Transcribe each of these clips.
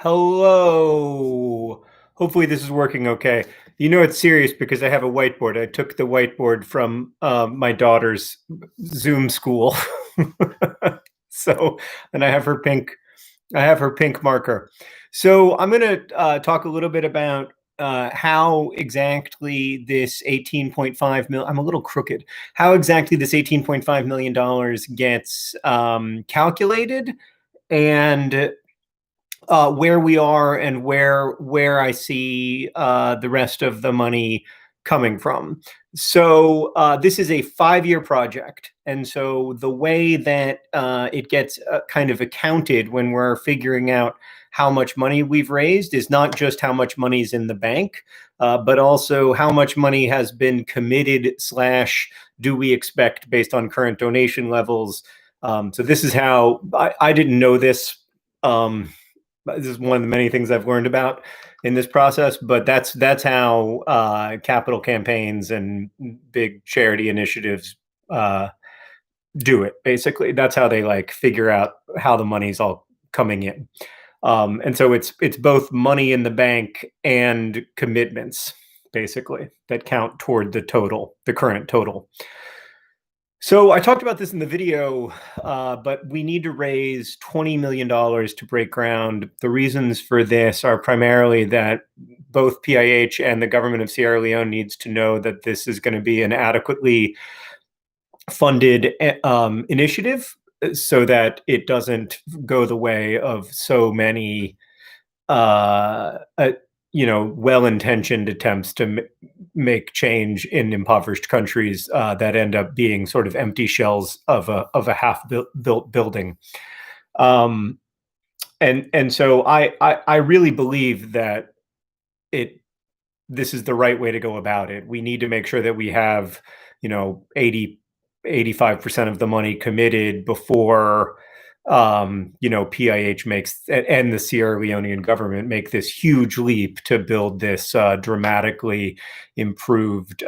Hello. Hopefully this is working okay. You know it's serious because I have a whiteboard. I took the whiteboard from my daughter's Zoom school. So, and I have her pink marker. So I'm going to talk a little bit about how exactly this 18.5 mil, I'm a little crooked, how exactly this $18.5 million gets calculated and where we are and where I see the rest of the money coming from. So this is a 5-year project, and so the way that it gets kind of accounted when we're figuring out how much money we've raised is not just how much money is in the bank, but also how much money has been committed slash do we expect based on current donation levels. So this is how I didn't know this. This is one of the many things I've learned about in this process, but that's how capital campaigns and big charity initiatives do it. Basically, that's how they like figure out how the money's all coming in. And so it's both money in the bank and commitments, basically, that count toward the current total. So I talked about this in the video, but we need to raise $20 million to break ground. The reasons for this are primarily that both PIH and the government of Sierra Leone needs to know that this is going to be an adequately funded initiative so that it doesn't go the way of so many well-intentioned attempts to make change in impoverished countries that end up being sort of empty shells of a half-built building. And so I really believe that this is the right way to go about it. We need to make sure that we have 85% of the money committed before PIH makes and the Sierra Leonean government make this huge leap to build this dramatically improved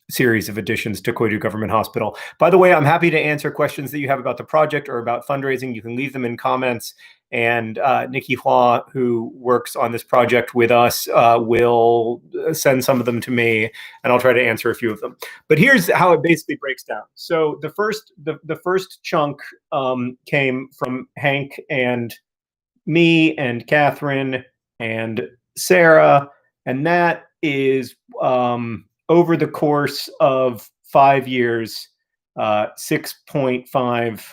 series of additions to Koidu Government Hospital. By the way, I'm happy to answer questions that you have about the project or about fundraising. You can leave them in comments. And Nikki Hua, who works on this project with us, will send some of them to me, and I'll try to answer a few of them. But here's how it basically breaks down. So the first chunk came from Hank and me and Catherine and Sarah, and that is over the course of 5 years, $6.5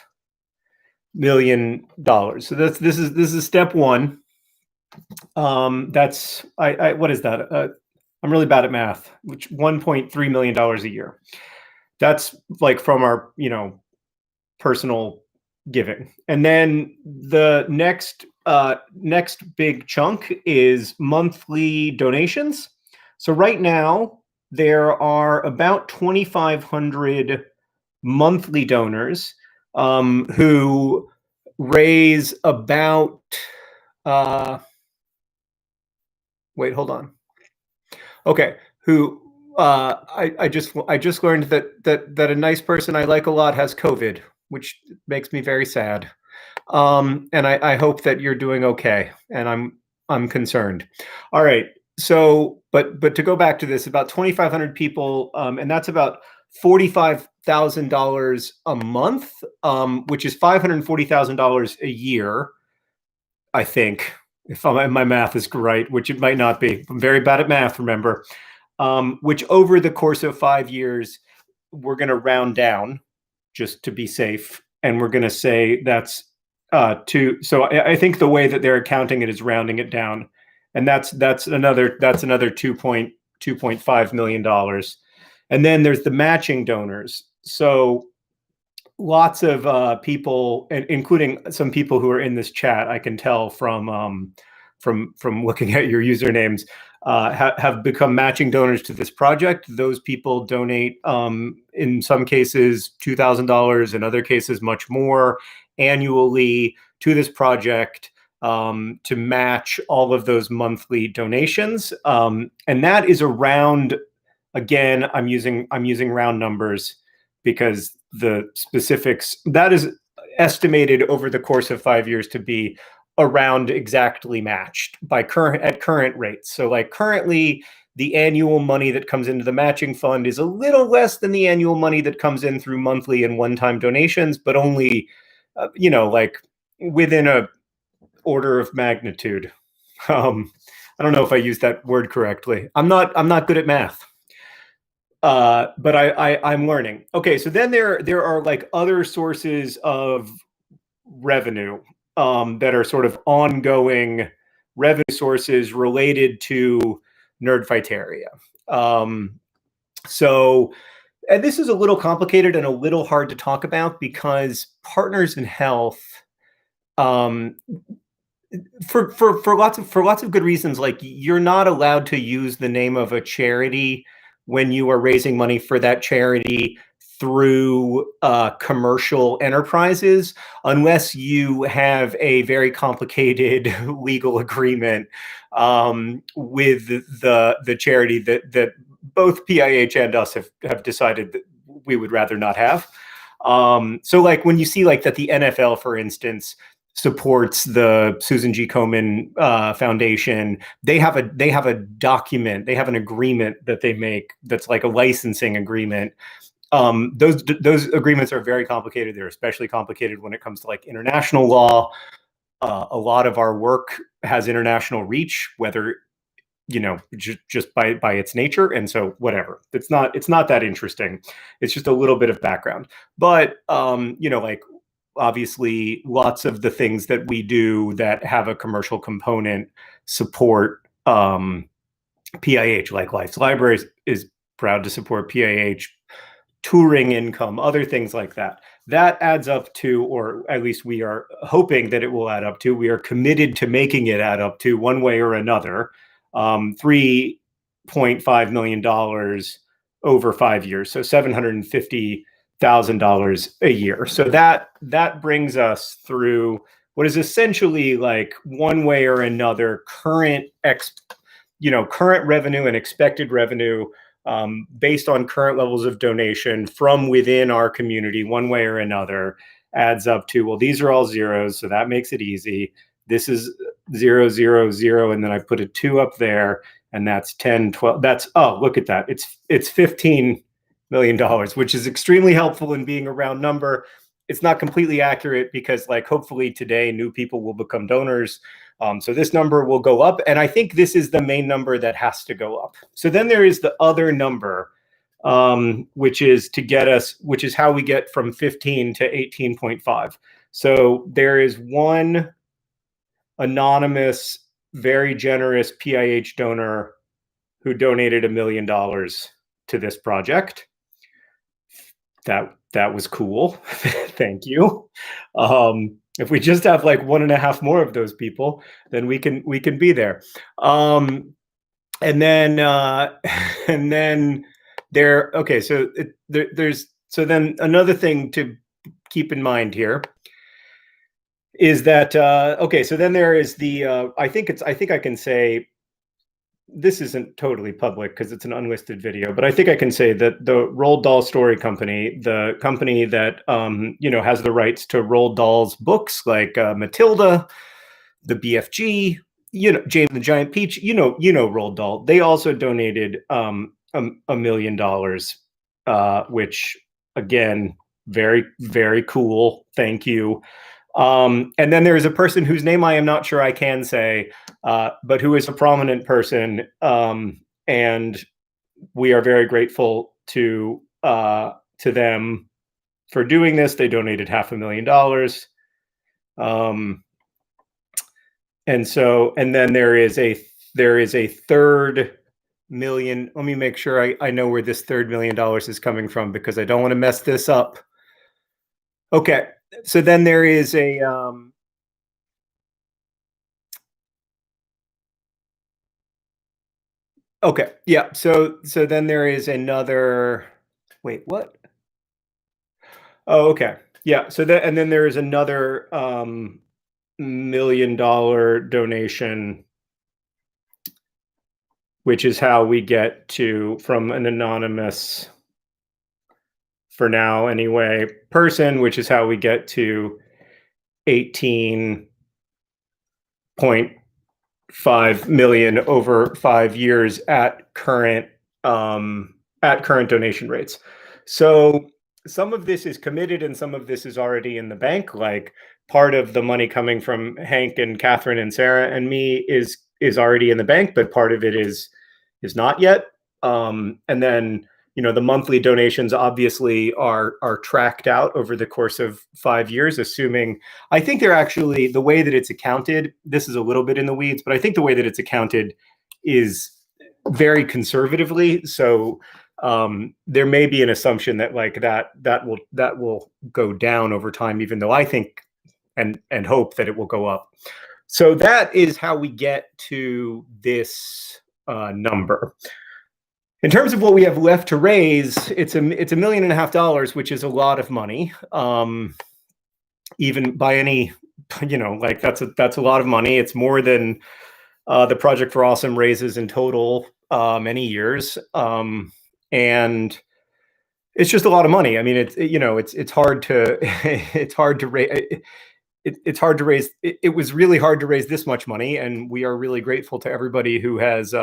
million. So this is step one. That's what is that? I'm really bad at math. Which $1.3 million a year. That's like from our personal giving, and then the next big chunk is monthly donations. So right now there are about 2,500 monthly donors who raise about wait, hold on. Okay, who I just learned that a nice person I like a lot has COVID, which makes me very sad. And I hope that you're doing okay, and I'm concerned. All right. So, but to go back to this, about 2,500 people, and that's about $45,000 a month, which is $540,000 a year, I think, if my math is right, which it might not be. I'm very bad at math, remember. Which over the course of 5 years, we're going to round down just to be safe, and we're going to say that's so I think the way that they're accounting it is rounding it down, and that's another $2.5 million. And then there's the matching donors. So lots of people, including some people who are in this chat, I can tell from looking at your usernames, have become matching donors to this project. Those people donate, in some cases, $2,000, in other cases, much more annually to this project to match all of those monthly donations. And that is around, again, I'm using round numbers because the specifics, that is estimated over the course of 5 years to be around exactly matched at current rates. So like currently the annual money that comes into the matching fund is a little less than the annual money that comes in through monthly and one-time donations, but only like within a order of magnitude. I don't know if I used that word correctly. I'm not good at math. But I'm learning. Okay, so then there are like other sources of revenue that are sort of ongoing revenue sources related to Nerdfighteria. So, and this is a little complicated and a little hard to talk about because Partners in Health, um, for lots of good reasons, like you're not allowed to use the name of a charity when you are raising money for that charity through commercial enterprises unless you have a very complicated legal agreement with the charity that both PIH and us have decided that we would rather not have. So like when you see like that the NFL, for instance, supports the Susan G. Komen Foundation. They have a document, they have an agreement that they make that's like a licensing agreement. Those agreements are very complicated. They're especially complicated when it comes to like international law. A lot of our work has international reach, whether just by its nature, and so whatever. It's not that interesting. It's just a little bit of background, but like obviously lots of the things that we do that have a commercial component support PIH, like Life's Libraries is proud to support PIH, touring income, other things like that. That adds up to, or at least we are hoping that it will add up to, we are committed to making it add up to one way or another, $3.5 million over 5 years. So $750,000 a year. So that brings us through what is essentially like one way or another current revenue and expected revenue based on current levels of donation from within our community, one way or another, adds up to, well, these are all zeros, so that makes it easy. This is 0, 0, 0, and then I put a 2 up there, and that's 10, 12. That's, oh, look at that. It's $15 million, which is extremely helpful in being a round number. It's not completely accurate because, like, hopefully today new people will become donors. So this number will go up, and I think this is the main number that has to go up. So then there is the other number, which is how we get from 15 to 18.5. So there is one anonymous, very generous PIH donor who donated $1 million to this project. That was cool. Thank you. If we just have like 1.5 more of those people, then we can be there. And then there. Okay, so there's then another thing to keep in mind here is that okay, so then there is the I think I can say this isn't totally public because it's an unlisted video, but I think I can say that the Roald Dahl Story Company, the company that has the rights to Roald Dahl's books like Matilda, the BFG, James and the Giant Peach, Roald Dahl. They also donated $1 million, which again, very, very cool. Thank you. And then there is a person whose name I am not sure I can say, but who is a prominent person, and we are very grateful to them for doing this. They donated $500,000, and then there is a third million. Let me make sure I know where this $3 million is coming from because I don't want to mess this up. Okay, so then there is a okay, yeah. So then there is another. Wait, what? Oh, okay, yeah. So that, and then there is another $1 million donation, which is how we get to, from an anonymous, for now anyway, person, which is how we get to 18 6.5 million over 5 years at current donation rates. So some of this is committed and some of this is already in the bank. Like part of the money coming from Hank and Catherine and Sarah and me is already in the bank, but part of it is not yet. And then the monthly donations obviously are tracked out over the course of 5 years, assuming, I think they're actually, the way that it's accounted, this is a little bit in the weeds, but I think the way that it's accounted is very conservatively. So there may be an assumption that like that will go down over time, even though I think and hope that it will go up. So that is how we get to this number. In terms of what we have left to raise, it's $1.5 million, which is a lot of money. Even by any, like that's a lot of money. It's more than the Project for Awesome raises in total many years, and it's just a lot of money. I mean, it's hard to raise. It's hard to raise. It was really hard to raise this much money, and we are really grateful to everybody who has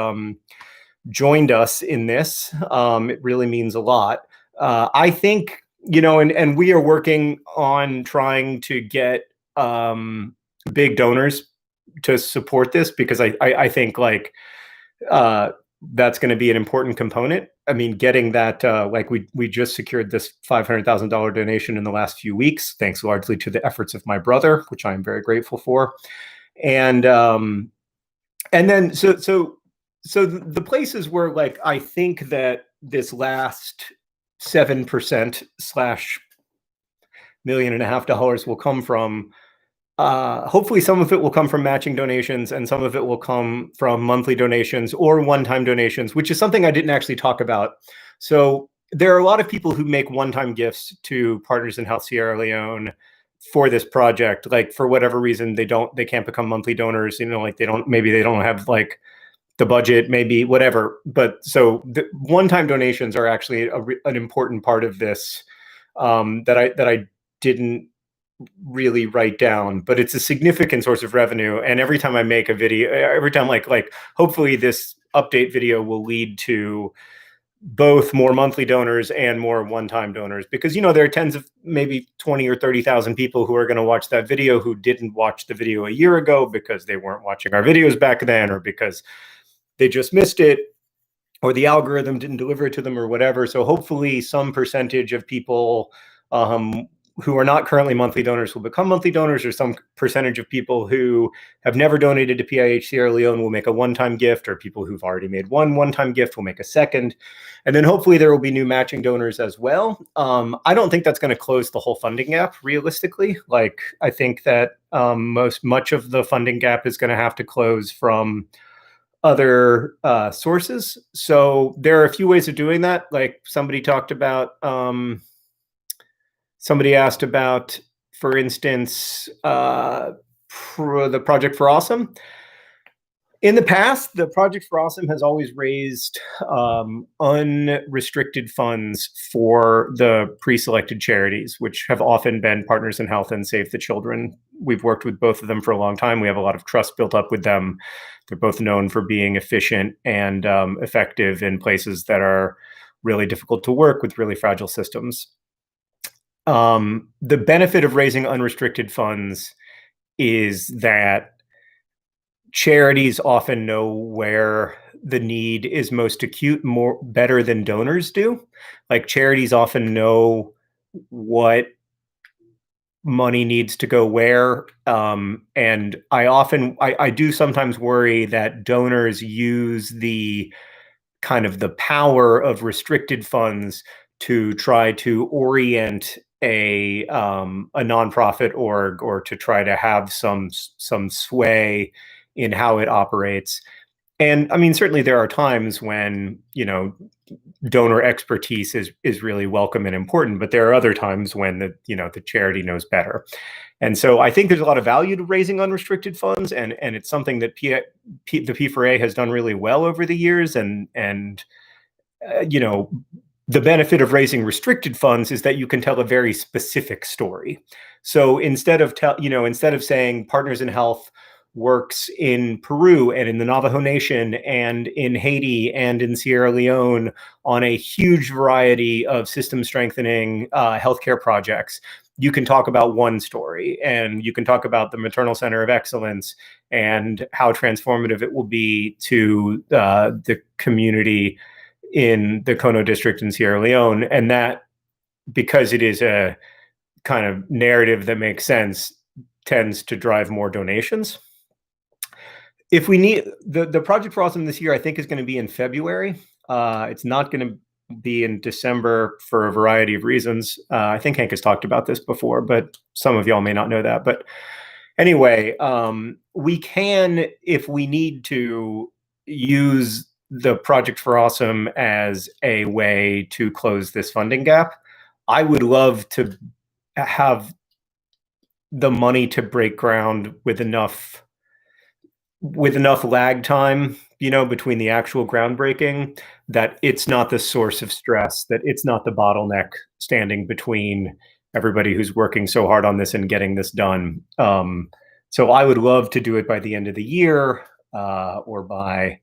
joined us in this. It really means a lot. I think, and we are working on trying to get big donors to support this, because I think like that's going to be an important component. I mean, getting that, like we just secured this $500,000 donation in the last few weeks, thanks largely to the efforts of my brother, which I'm very grateful for. And then so the places where like I think that this last 7% slash $1.5 million will come from, hopefully some of it will come from matching donations and some of it will come from monthly donations or one-time donations, which is something I didn't actually talk about. So there are a lot of people who make one-time gifts to Partners in Health Sierra Leone for this project. Like for whatever reason, they can't become monthly donors, like maybe they don't have like the budget, maybe whatever. But so the one-time donations are actually an important part of this that I didn't really write down, but it's a significant source of revenue. And every time I make a video, every time like hopefully this update video will lead to both more monthly donors and more one-time donors, because there are tens of maybe 20 or 30,000 people who are going to watch that video who didn't watch the video a year ago because they weren't watching our videos back then, or because they just missed it, or the algorithm didn't deliver it to them, or whatever. So hopefully some percentage of people who are not currently monthly donors will become monthly donors, or some percentage of people who have never donated to PIH Sierra Leone will make a one-time gift, or people who've already made one-time gift will make a second. And then hopefully there will be new matching donors as well. I don't think that's going to close the whole funding gap realistically. Like I think that much of the funding gap is going to have to close from other sources. So there are a few ways of doing that. Like somebody asked about, for instance, the Project for Awesome. In the past, the Project for Awesome has always raised unrestricted funds for the pre-selected charities, which have often been Partners in Health and Save the Children. We've worked with both of them for a long time. We have a lot of trust built up with them. They're both known for being efficient and effective in places that are really difficult to work with, really fragile systems. The benefit of raising unrestricted funds is that charities often know where the need is most acute better than donors do. Like charities often know what money needs to go where. And I do sometimes worry that donors use the kind of the power of restricted funds to try to orient a nonprofit org, or to try to have some sway in how it operates. And I mean, certainly there are times when, donor expertise is really welcome and important, but there are other times when the charity knows better. And so I think there's a lot of value to raising unrestricted funds, and it's something that the P4A has done really well over the years. And the benefit of raising restricted funds is that you can tell a very specific story. So instead of saying Partners in Health works in Peru and in the Navajo Nation and in Haiti and in Sierra Leone on a huge variety of system strengthening healthcare projects. You can talk about one story, and you can talk about the Maternal Center of Excellence and how transformative it will be to the community in the Kono district in Sierra Leone. And that, because it is a kind of narrative that makes sense, tends to drive more donations. If we need the Project for Awesome this year, I think is going to be in February. It's not going to be in December for a variety of reasons. I think Hank has talked about this before, but some of y'all may not know that. But anyway, we can, if we need to, use the Project for Awesome as a way to close this funding gap. I would love to have the money to break ground with enough lag time, between the actual groundbreaking, that it's not the source of stress, that it's not the bottleneck standing between everybody who's working so hard on this and getting this done. So I would love to do it by the end of the year, or by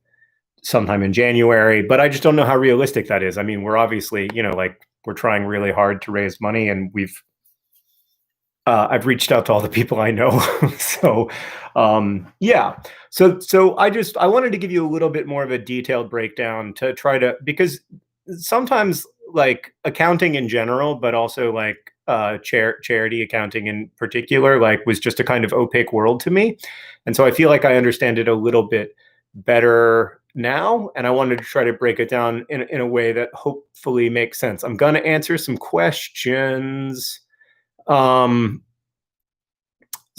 sometime in January, but I just don't know how realistic that is. I mean, we're obviously, we're trying really hard to raise money, and I've reached out to all the people I know. So, yeah. So I wanted to give you a little bit more of a detailed breakdown to try to, because sometimes, like, accounting in general, but also like charity accounting in particular, like, was just a kind of opaque world to me. And so I feel like I understand it a little bit better now, and I wanted to try to break it down in a way that hopefully makes sense. I'm going to answer some questions.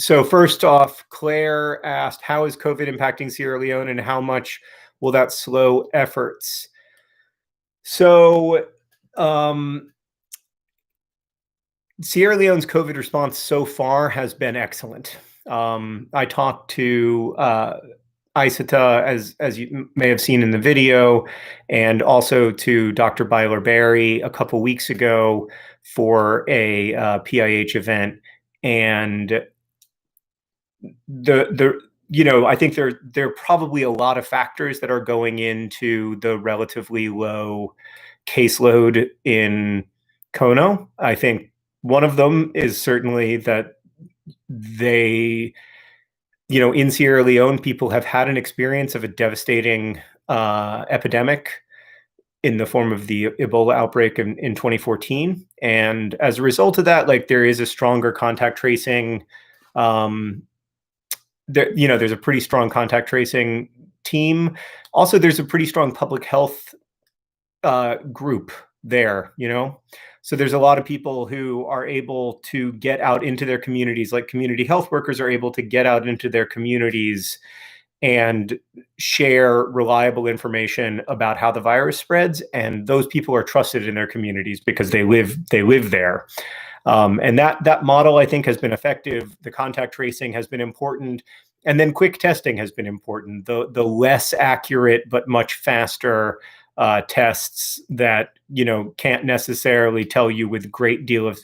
So first off, Claire asked, how is COVID impacting Sierra Leone, and how much will that slow efforts? So Sierra Leone's COVID response so far has been excellent. I talked to Isata, as you may have seen in the video, and also to Dr. Byler Berry a couple weeks ago for a PIH event. And I think there are probably a lot of factors that are going into the relatively low caseload in Kono. I think one of them is certainly that in Sierra Leone, people have had an experience of a devastating epidemic in the form of the Ebola outbreak in 2014. And as a result of that, like, there is a stronger contact tracing. There's a pretty strong contact tracing team. Also, there's a pretty strong public health group there, So there's a lot of people who are able to get out into their communities, like community health workers are able to get out into their communities and share reliable information about how the virus spreads. And those people are trusted in their communities because they live there. And that model, I think, has been effective. The contact tracing has been important. And then quick testing has been important. The less accurate but much faster tests that can't necessarily tell you with great deal of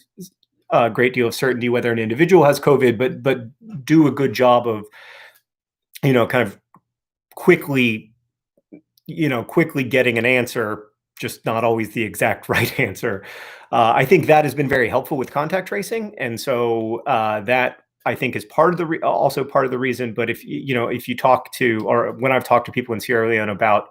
certainty whether an individual has COVID, but do a good job of kind of quickly getting an answer, just not always the exact right answer. I think that has been very helpful with contact tracing, and so that, I think, is also part of the reason. But if you talk to, or when I've talked to people in Sierra Leone about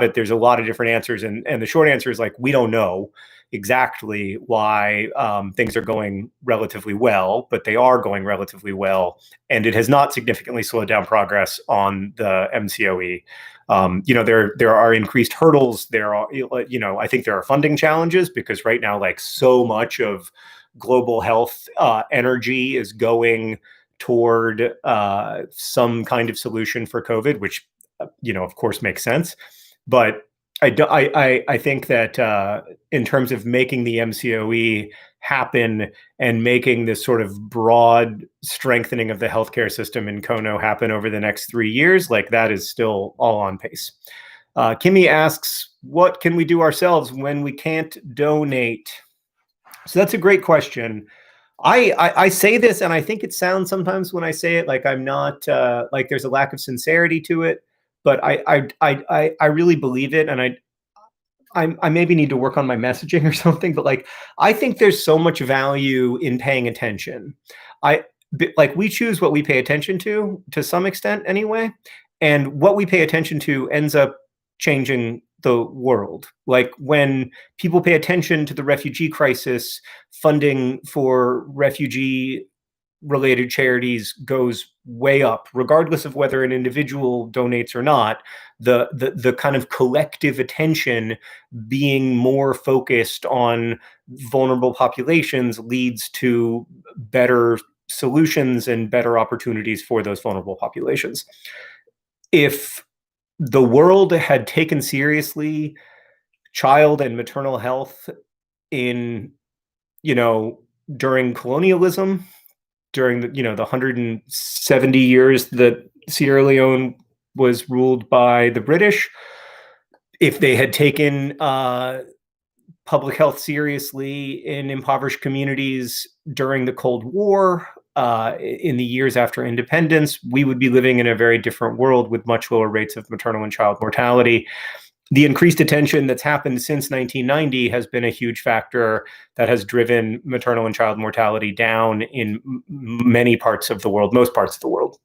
it, there's a lot of different answers, and the short answer is, like, we don't know exactly why things are going relatively well, but they are going relatively well, and it has not significantly slowed down progress on the MCOE. There are increased hurdles. There are, I think there are funding challenges, because right now, like, so much of global health energy is going toward some kind of solution for COVID, which, of course, makes sense. But I think that in terms of making the MCOE happen and making this sort of broad strengthening of the healthcare system in Kono happen over the next 3 years, like, that is still all on pace. Kimmy asks, what can we do ourselves when we can't donate? So that's a great question. I say this, and I think it sounds sometimes when I say it like I'm not like there's a lack of sincerity to it, but I really believe it, and I maybe need to work on my messaging or something. But like I think there's so much value in paying attention. I like we choose what we pay attention to some extent anyway, and what we pay attention to ends up changing the world. Like when people pay attention to the refugee crisis, funding for refugee related charities goes way up, regardless of whether an individual donates or not. The kind of collective attention being more focused on vulnerable populations leads to better solutions and better opportunities for those vulnerable populations. If the world had taken seriously child and maternal health in, you know, during colonialism, during the, the 170 years that Sierra Leone was ruled by the British, if they had taken public health seriously in impoverished communities during the Cold War, in the years after independence, we would be living in a very different world with much lower rates of maternal and child mortality. The increased attention that's happened since 1990 has been a huge factor that has driven maternal and child mortality down in many parts of the world, most parts of the world.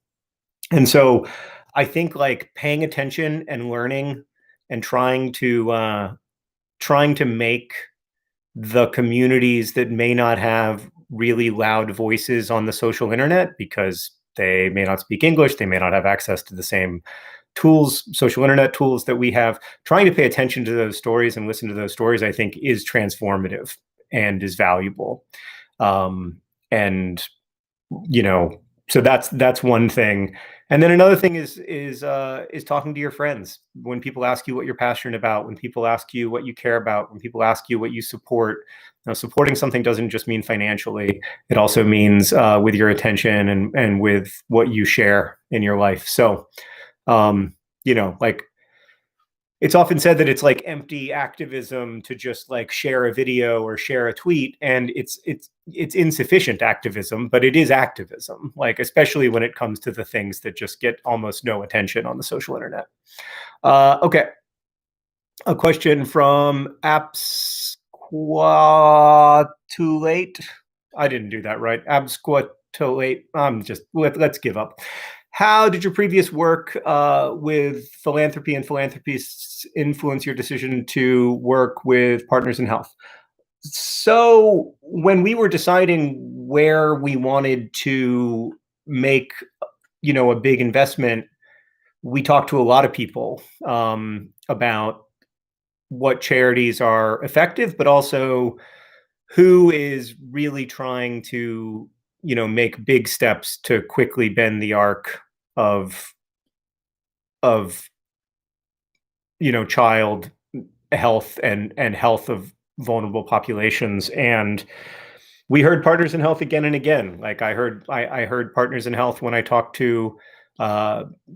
And so I think like paying attention and learning and trying to make the communities that may not have really loud voices on the social internet because they may not speak English, they may not have access to the same tools, social internet tools that we have, trying to pay attention to those stories and listen to those stories, I think is transformative and is valuable. And, so that's one thing. And then another thing is talking to your friends. When people ask you what you're passionate about, when people ask you what you care about, when people ask you what you support, supporting something doesn't just mean financially. It also means with your attention and with what you share in your life. So, like it's often said that it's like empty activism to just like share a video or share a tweet, and it's insufficient activism, but it is activism, like especially when it comes to the things that just get almost no attention on the social internet. Okay, a question from Absquatulate. I didn't do that right. Absquatulate. Let's give up. How did your previous work with philanthropy and philanthropists influence your decision to work with Partners in Health? So when we were deciding where we wanted to make, a big investment, we talked to a lot of people about what charities are effective, but also who is really trying to, make big steps to quickly bend the arc of child health and health of vulnerable populations. And we heard Partners in Health again and again. Like I heard Partners in Health when I talked to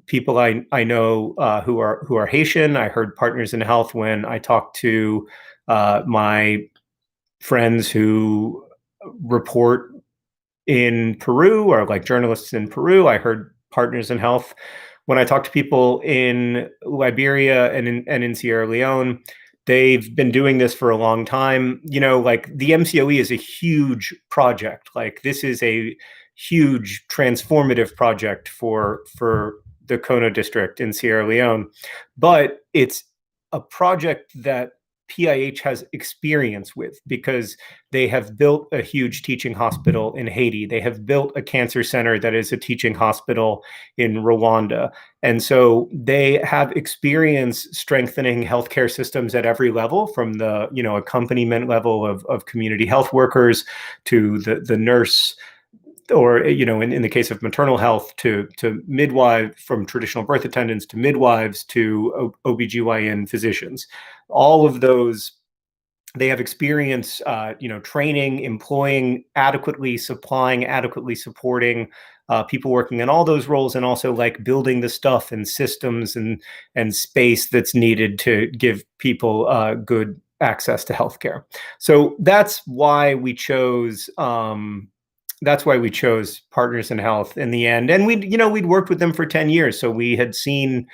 people I know who are Haitian. I heard Partners in Health when I talked to my friends who report in Peru, or like journalists in Peru. I heard Partners in Health when I talk to people in Liberia and in Sierra Leone. They've been doing this for a long time. Like the MCOE is a huge project. Like this is a huge transformative project for the Kono district in Sierra Leone, but it's a project that PIH has experience with because they have built a huge teaching hospital in Haiti. They have built a cancer center that is a teaching hospital in Rwanda. And so they have experience strengthening healthcare systems at every level, from the, accompaniment level of community health workers to the nurse, or in the case of maternal health, to midwife, from traditional birth attendants to midwives to OBGYN physicians. All of those, they have experience training, employing adequately, supplying adequately, supporting people working in all those roles, and also like building the stuff and systems and space that's needed to give people good access to healthcare. So that's why we chose that's why we chose Partners in Health in the end. And we'd worked with them for 10 years, so we'd seen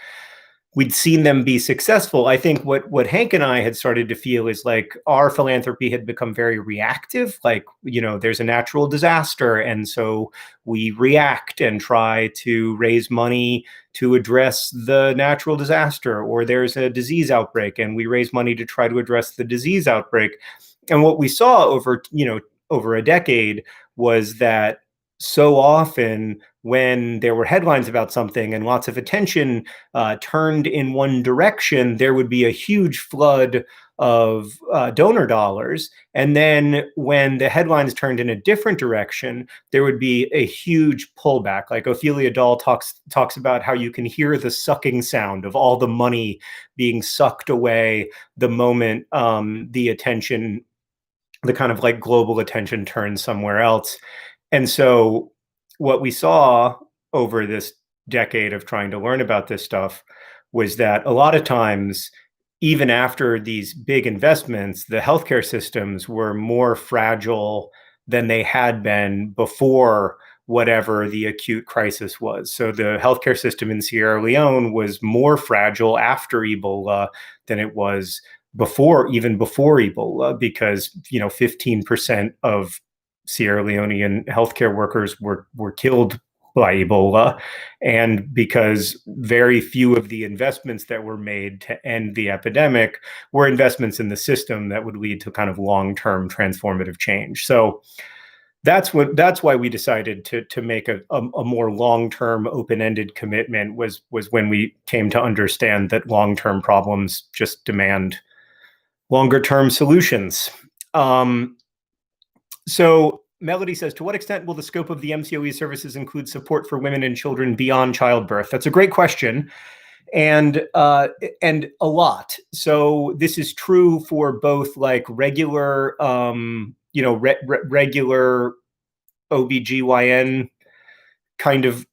them be successful. I think what Hank and I had started to feel is like our philanthropy had become very reactive. Like, there's a natural disaster, and so we react and try to raise money to address the natural disaster, or there's a disease outbreak and we raise money to try to address the disease outbreak. And what we saw over a decade was that so often when there were headlines about something and lots of attention turned in one direction, there would be a huge flood of donor dollars. And then when the headlines turned in a different direction, there would be a huge pullback. Like Ophelia Dahl talks about how you can hear the sucking sound of all the money being sucked away the moment the kind of like global attention turns somewhere else. And so what we saw over this decade of trying to learn about this stuff was that a lot of times, even after these big investments, the healthcare systems were more fragile than they had been before whatever the acute crisis was. So the healthcare system in Sierra Leone was more fragile after Ebola than it was even before Ebola, because 15% of Sierra Leonean healthcare workers were killed by Ebola, and because very few of the investments that were made to end the epidemic were investments in the system that would lead to kind of long-term transformative change. So that's why we decided to make a more long-term, open-ended commitment was when we came to understand that long-term problems just demand longer-term solutions. So Melody says, to what extent will the scope of the MCOE services include support for women and children beyond childbirth? That's a great question, and a lot. So this is true for both like regular, regular OBGYN kind of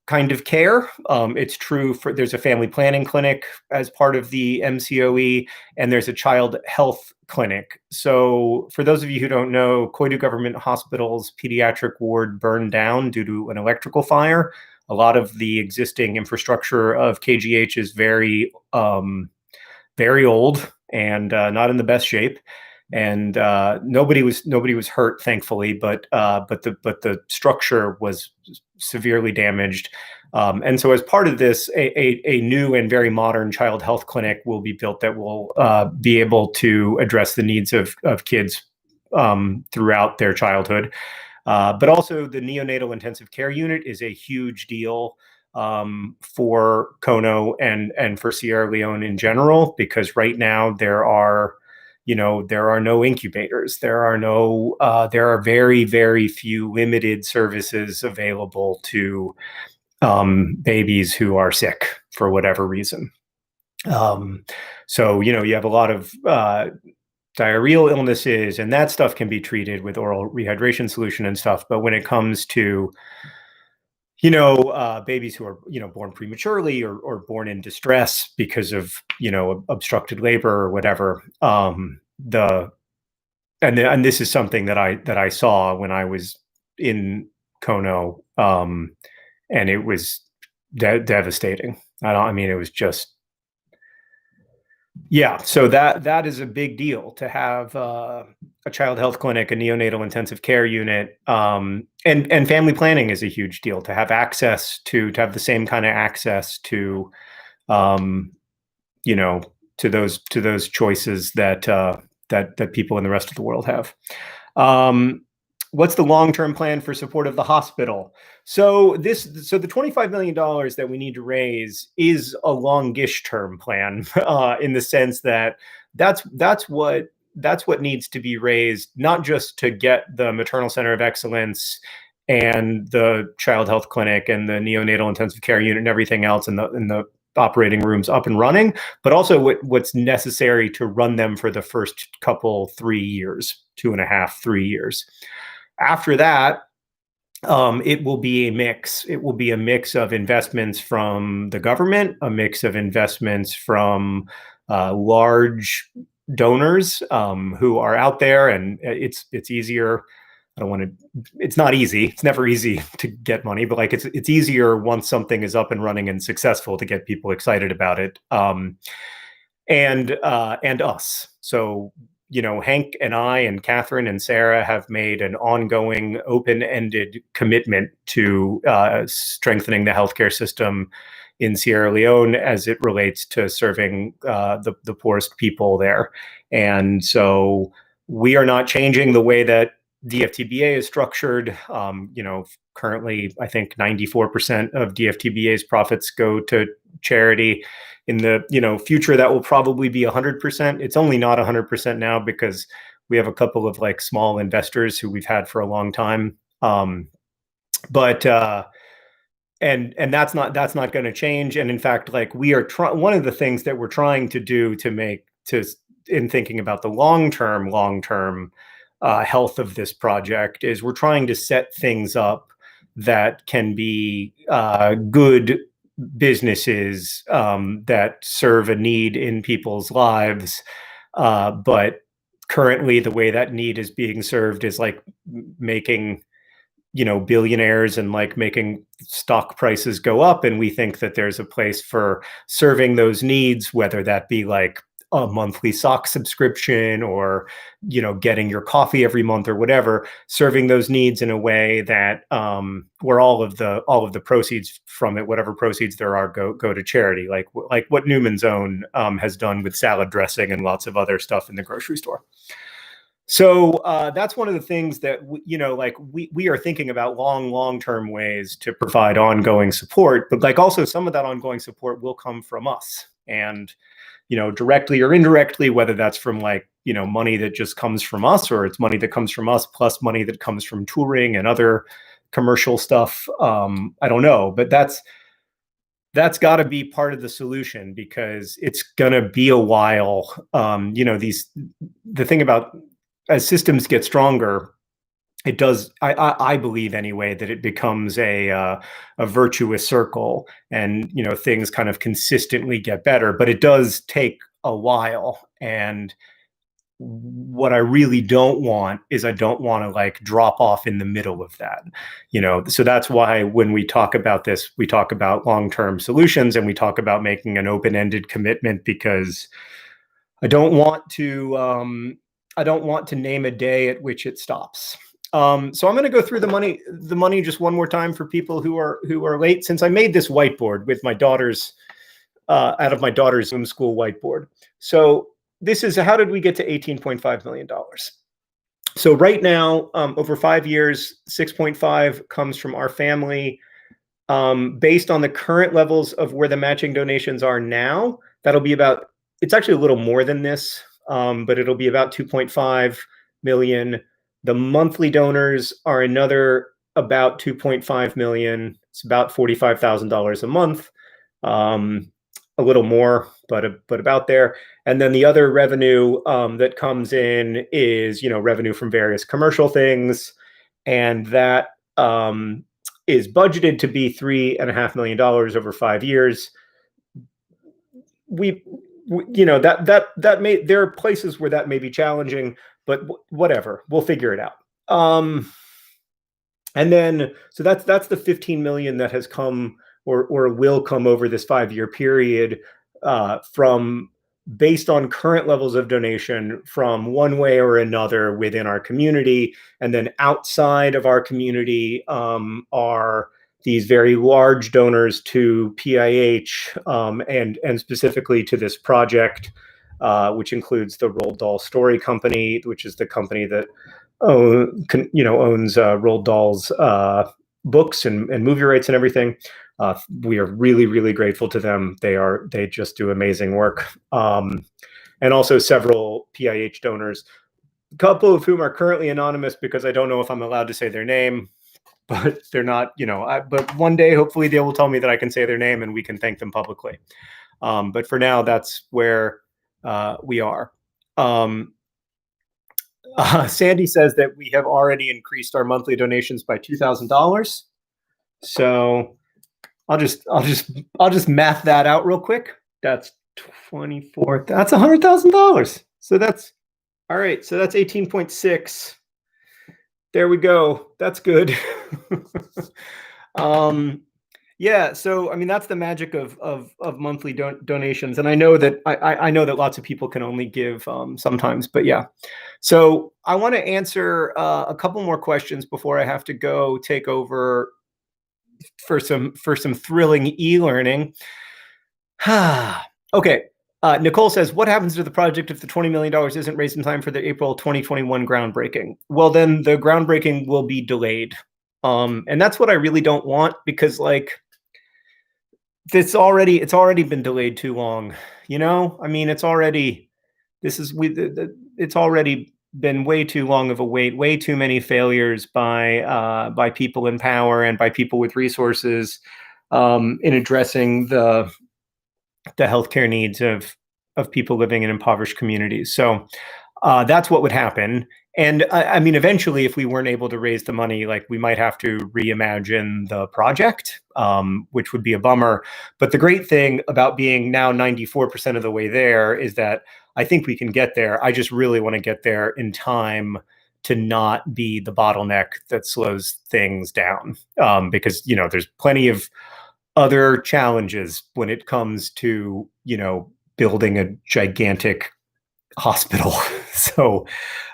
care. It's true there's a family planning clinic as part of the MCOE, and there's a child health clinic. So for those of you who don't know, Koidu Government Hospital's pediatric ward burned down due to an electrical fire. A lot of the existing infrastructure of KGH is very, very old and not in the best shape. And nobody was hurt, thankfully, but the structure was severely damaged. And so as part of this, a new and very modern child health clinic will be built that will be able to address the needs of kids throughout their childhood. But also the neonatal intensive care unit is a huge deal for Kono and for Sierra Leone in general, because right now there are no incubators. There are very, very few limited services available to babies who are sick for whatever reason. So, you have a lot of diarrheal illnesses, and that stuff can be treated with oral rehydration solution and stuff. But when it comes to babies who are, born prematurely or born in distress because of, obstructed labor or whatever. And this is something that I saw when I was in Kono, and it was devastating. It was just, yeah. So that is a big deal to have a child health clinic, a neonatal intensive care unit, and family planning is a huge deal to have access to have the same kind of access to, to those choices that people in the rest of the world have. What's the long-term plan for support of the hospital? So the $25 million that we need to raise is a longish term plan, in the sense that that's what needs to be raised, not just to get the Maternal Center of Excellence and the child health clinic and the neonatal intensive care unit and everything else in the operating rooms up and running, but also what's necessary to run them for the first 3 years, 2.5, 3 years. After that, it will be a mix. It will be a mix of investments from the government, a mix of investments from large donors who are out there, and it's easier I don't want to. It's not easy. It's never easy to get money, but like it's easier once something is up and running and successful to get people excited about it. And us. So Hank and I and Catherine and Sarah have made an ongoing, open-ended commitment to strengthening the healthcare system in Sierra Leone as it relates to serving the poorest people there. And so we are not changing the way that DFTBA is structured. Currently, I think 94% of DFTBA's profits go to charity. In the future, that will probably be 100%. It's only not 100% now because we have a couple of like small investors who we've had for a long time. But and that's not going to change. And in fact, like we are one of the things that we're trying to do in thinking about the long term health of this project is we're trying to set things up that can be good businesses that serve a need in people's lives. But currently the way that need is being served is like making billionaires and like making stock prices go up. And we think that there's a place for serving those needs, whether that be like a monthly sock subscription or getting your coffee every month or whatever, serving those needs in a way that where all of the proceeds from it, whatever proceeds there are, go to charity, like what Newman's Own has done with salad dressing and lots of other stuff in the grocery store. So that's one of the things that we are thinking about long-term ways to provide ongoing support, but like also some of that ongoing support will come from us, and directly or indirectly, whether that's from like money that just comes from us, or it's money that comes from us plus money that comes from touring and other commercial stuff. I don't know, but that's got to be part of the solution, because it's gonna be a while. The thing about as systems get stronger, it does. I believe anyway that it becomes a virtuous circle, and things kind of consistently get better. But it does take a while, and what I really don't want is I don't want to like drop off in the middle of that. So that's why when we talk about this, we talk about long-term solutions and we talk about making an open-ended commitment, because I don't want to name a day at which it stops. So I'm going to go through the money just one more time for people who are late, since I made this whiteboard with my daughter's out of my daughter's Zoom school whiteboard. So this is how did we get to $18.5 million? So right now, over 5 years, 6.5 comes from our family. Based on the current levels of where the matching donations are now, that'll be about, it's actually a little more than this. But it'll be about 2.5 million. The monthly donors are another about 2.5 million. It's about $45,000 a month, a little more, but about there. And then the other revenue that comes in is revenue from various commercial things, and that is budgeted to be $3.5 million over 5 years. That may, there are places where that may be challenging, but whatever, we'll figure it out. And then so that's the 15 million that has come or will come over this 5-year period from based on current levels of donation from one way or another within our community. And then outside of our community are these very large donors to PIH and specifically to this project, which includes the Roald Dahl Story Company, which is the company that owns Roald Dahl's books and movie rights and everything. We are really, really grateful to them. They just do amazing work. And also several PIH donors, a couple of whom are currently anonymous because I don't know if I'm allowed to say their name, but they're not, but one day, hopefully they will tell me that I can say their name and we can thank them publicly. But for now, that's where we are. Sandy says that we have already increased our monthly donations by $2,000. So I'll just math that out real quick. That's 24. That's $100,000. So that's all right. So that's 18.6. There we go. That's good. um, yeah. So, I mean, that's the magic of monthly donations, and I know that I know that lots of people can only give sometimes, but yeah. So, I want to answer a couple more questions before I have to go take over for some thrilling e-learning. Okay. Nicole says, what happens to the project if the $20 million isn't raised in time for the April 2021 groundbreaking? Well, then the groundbreaking will be delayed. And that's what I really don't want, because like it's already been delayed too long. You know, I mean, it's already this is we it's already been way too long of a wait, way too many failures by people in power and by people with resources in addressing the healthcare needs of people living in impoverished communities. So that's what would happen. And I mean, eventually, if we weren't able to raise the money, like we might have to reimagine the project, which would be a bummer. But the great thing about being now 94% of the way there is that I think we can get there. I just really want to get there in time to not be the bottleneck that slows things down. Because, you know, there's plenty of other challenges when it comes to, you know, building a gigantic hospital. So,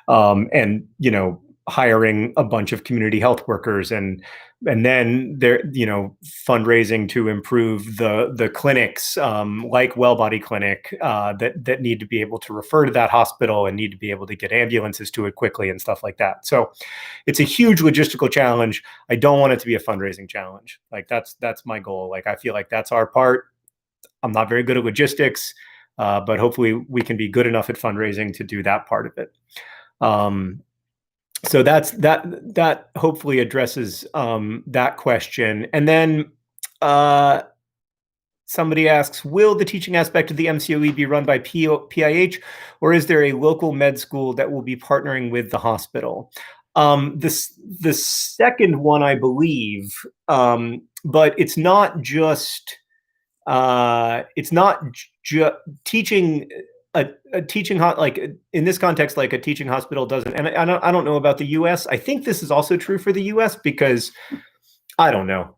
and you know, hiring a bunch of community health workers, and then there, you know, fundraising to improve the clinics, like Well Body Clinic, that need to be able to refer to that hospital and need to be able to get ambulances to it quickly and stuff like that. So, it's a huge logistical challenge. I don't want it to be a fundraising challenge. Like that's my goal. Like I feel like that's our part. I'm not very good at logistics, but hopefully we can be good enough at fundraising to do that part of it. So that hopefully addresses that question. And then somebody asks, will the teaching aspect of the MCOE be run by PIH, or is there a local med school that will be partnering with the hospital? The second one, I believe, but it's not just teaching a teaching like in this context, like a teaching hospital doesn't. And I don't know about the U.S. I think this is also true for the U.S. because I don't know.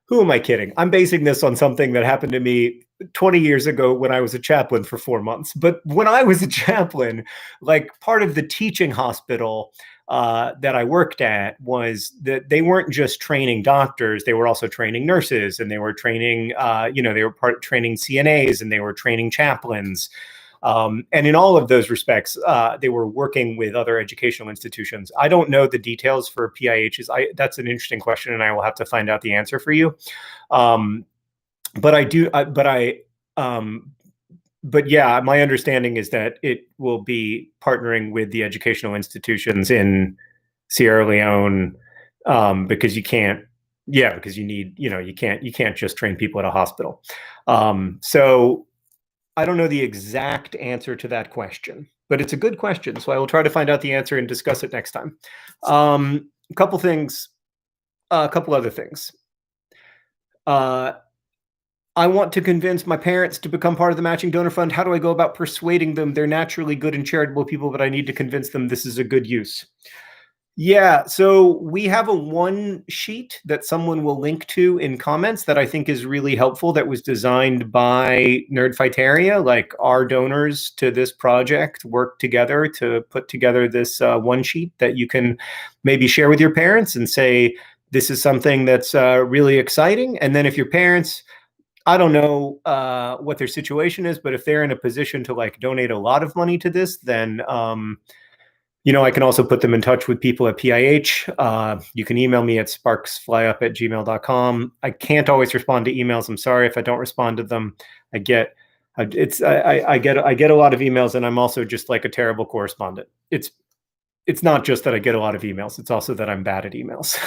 Who am I kidding? I'm basing this on something that happened to me 20 years ago when I was a chaplain for 4 months. But when I was a chaplain, like part of the teaching hospital that I worked at was that they weren't just training doctors; they were also training nurses, and they were training, you know, they were training CNAs, and they were training chaplains. And in all of those respects, they were working with other educational institutions. I don't know the details for PIHs. That's an interesting question, and I will have to find out the answer for you. But I do, but yeah, my understanding is that it will be partnering with the educational institutions in Sierra Leone, because you can't, yeah, because you need, you know, you can't just train people at a hospital. So I don't know the exact answer to that question, but it's a good question. So I will try to find out the answer and discuss it next time. A couple things, a couple other things. I want to convince my parents to become part of the matching donor fund. How do I go about persuading them? They're naturally good and charitable people, but I need to convince them this is a good use. Yeah, so we have a one sheet that someone will link to in comments that I think is really helpful, that was designed by Nerdfighteria. Like our donors to this project work together to put together this one sheet that you can maybe share with your parents and say, this is something that's really exciting. And then if your parents, I don't know what their situation is, but if they're in a position to like donate a lot of money to this, then you know, I can also put them in touch with people at PIH. You can email me at sparksflyup@gmail.com. I can't always respond to emails. I'm sorry if I don't respond to them. I get I get a lot of emails, and I'm also just like a terrible correspondent. It's not just that I get a lot of emails. It's also that I'm bad at emails.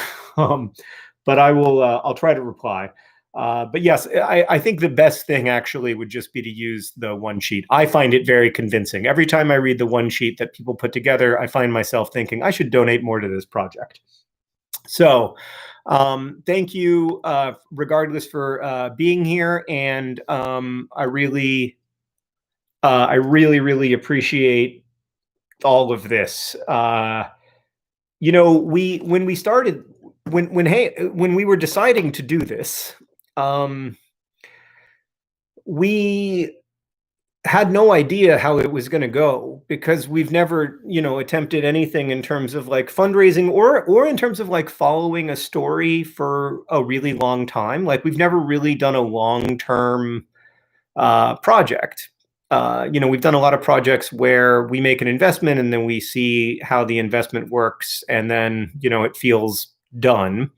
But I'll try to reply. But yes, I think the best thing actually would just be to use the one sheet. I find it very convincing. Every time I read the one sheet that people put together, I find myself thinking I should donate more to this project. So thank you, regardless, for being here. And I really, really appreciate all of this. when we started, when we were deciding to do this, we had no idea how it was going to go, because we've never, attempted anything in terms of like fundraising or in terms of like following a story for a really long time. Like, we've never really done a long-term project. We've done a lot of projects where we make an investment and then we see how the investment works, and then, it feels done.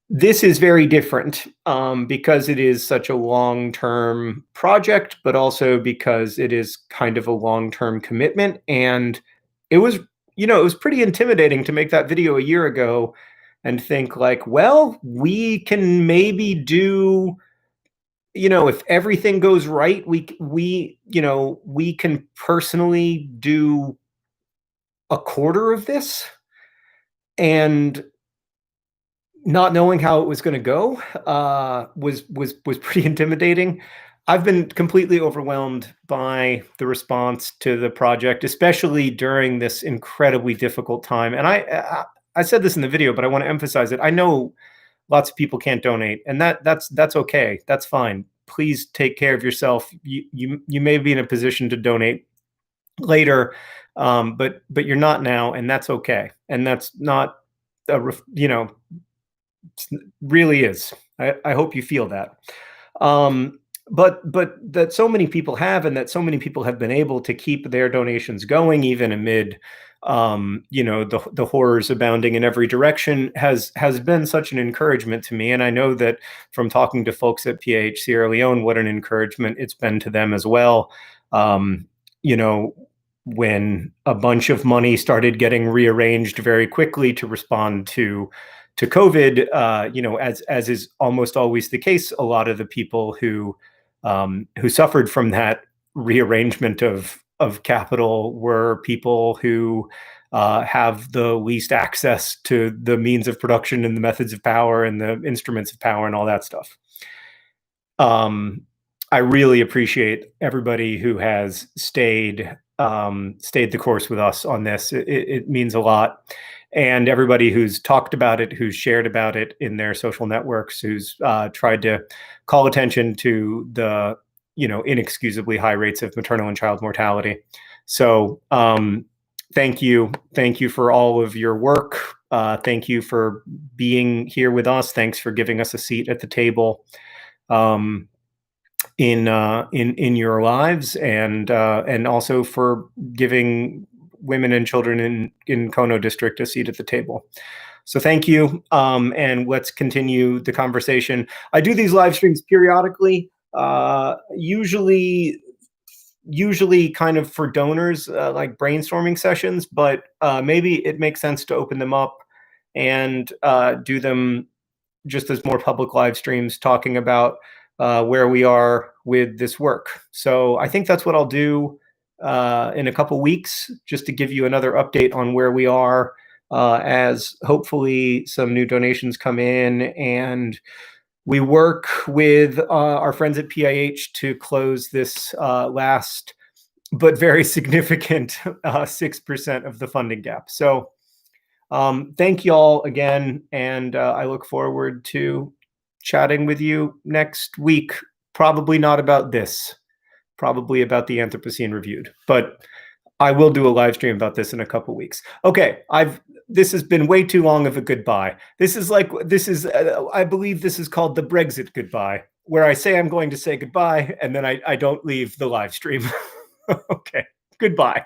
This is very different, because it is such a long-term project, but also because it is kind of a long-term commitment. And it was, it was pretty intimidating to make that video a year ago and think like, well, we can maybe do, if everything goes right, we can personally do a quarter of this. And not knowing how it was going to go was pretty intimidating. I've been completely overwhelmed by the response to the project, especially during this incredibly difficult time. And I said this in the video, but I want to emphasize it. I know lots of people can't donate, and that's okay. That's fine. Please take care of yourself. You may be in a position to donate later, but you're not now, and that's okay. And that's not really is. I hope you feel that. But that so many people have, and that so many people have been able to keep their donations going even amid the horrors abounding in every direction has been such an encouragement to me. And I know that from talking to folks at PAH Sierra Leone, what an encouragement it's been to them as well. When a bunch of money started getting rearranged very quickly to respond to COVID, as is almost always the case, a lot of the people who suffered from that rearrangement of capital were people who have the least access to the means of production and the methods of power and the instruments of power and all that stuff. I really appreciate everybody who has stayed the course with us on this. It means a lot. And everybody who's talked about it, who's shared about it in their social networks, who's tried to call attention to the, inexcusably high rates of maternal and child mortality. So thank you. Thank you for all of your work. Thank you for being here with us. Thanks for giving us a seat at the table in your lives, and also for giving women and children in Kono district a seat at the table. So thank you, and let's continue the conversation. I do these live streams periodically, usually kind of for donors, like brainstorming sessions, but maybe it makes sense to open them up and do them just as more public live streams talking about where we are with this work. So I think that's what I'll do in a couple weeks, just to give you another update on where we are, as hopefully some new donations come in, and we work with our friends at PIH to close this last but very significant 6% of the funding gap. So thank you all again, and I look forward to chatting with you next week. Probably not about this, probably about the Anthropocene Reviewed, but I will do a live stream about this in a couple weeks. Okay, this has been way too long of a goodbye. This is I believe this is called the Brexit goodbye, where I say I'm going to say goodbye and then I don't leave the live stream. Okay, goodbye.